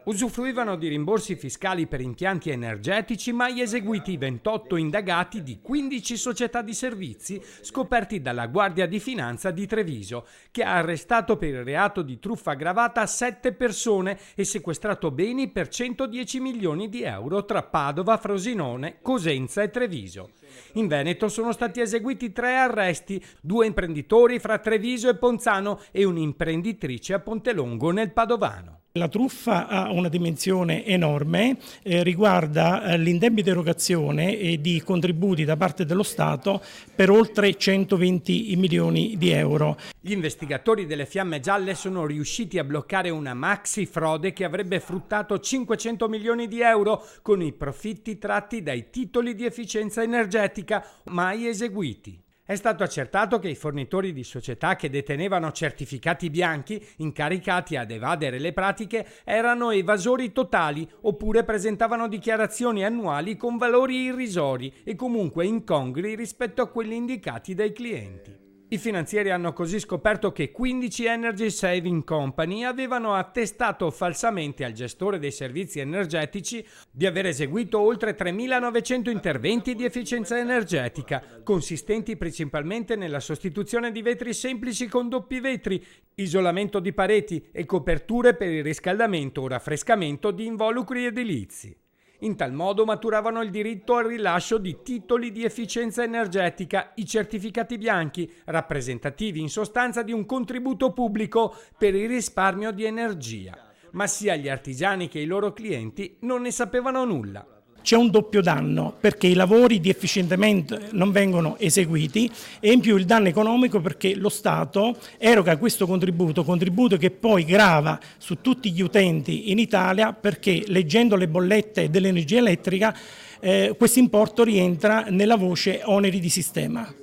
Usufruivano di rimborsi fiscali per impianti energetici mai eseguiti 28 indagati di 15 società di servizi scoperti dalla Guardia di Finanza di Treviso, che ha arrestato per il reato di truffa aggravata 7 persone e sequestrato beni per 110 milioni di euro tra Padova, Frosinone, Cosenza e Treviso. In Veneto sono stati eseguiti 3 arresti, 2 imprenditori fra Treviso e Ponzano e un'imprenditrice a Pontelongo nel Padovano. La truffa ha una dimensione enorme, riguarda l'indebita erogazione di contributi da parte dello Stato per oltre 120 milioni di euro. Gli investigatori delle Fiamme Gialle sono riusciti a bloccare una maxi frode che avrebbe fruttato 500 milioni di euro con i profitti tratti dai titoli di efficienza energetica mai eseguiti. È stato accertato che i fornitori di società che detenevano certificati bianchi incaricati ad evadere le pratiche erano evasori totali oppure presentavano dichiarazioni annuali con valori irrisori e comunque incongrui rispetto a quelli indicati dai clienti. I finanzieri hanno così scoperto che 15 Energy Saving Company avevano attestato falsamente al gestore dei servizi energetici di aver eseguito oltre 3.900 interventi di efficienza energetica, consistenti principalmente nella sostituzione di vetri semplici con doppi vetri, isolamento di pareti e coperture per il riscaldamento o raffrescamento di involucri edilizi. In tal modo maturavano il diritto al rilascio di titoli di efficienza energetica, i certificati bianchi, rappresentativi in sostanza di un contributo pubblico per il risparmio di energia. Ma sia gli artigiani che i loro clienti non ne sapevano nulla. C'è un doppio danno perché i lavori di efficientamento non vengono eseguiti e in più il danno economico perché lo Stato eroga questo contributo che poi grava su tutti gli utenti in Italia perché leggendo le bollette dell'energia elettrica questo importo rientra nella voce oneri di sistema.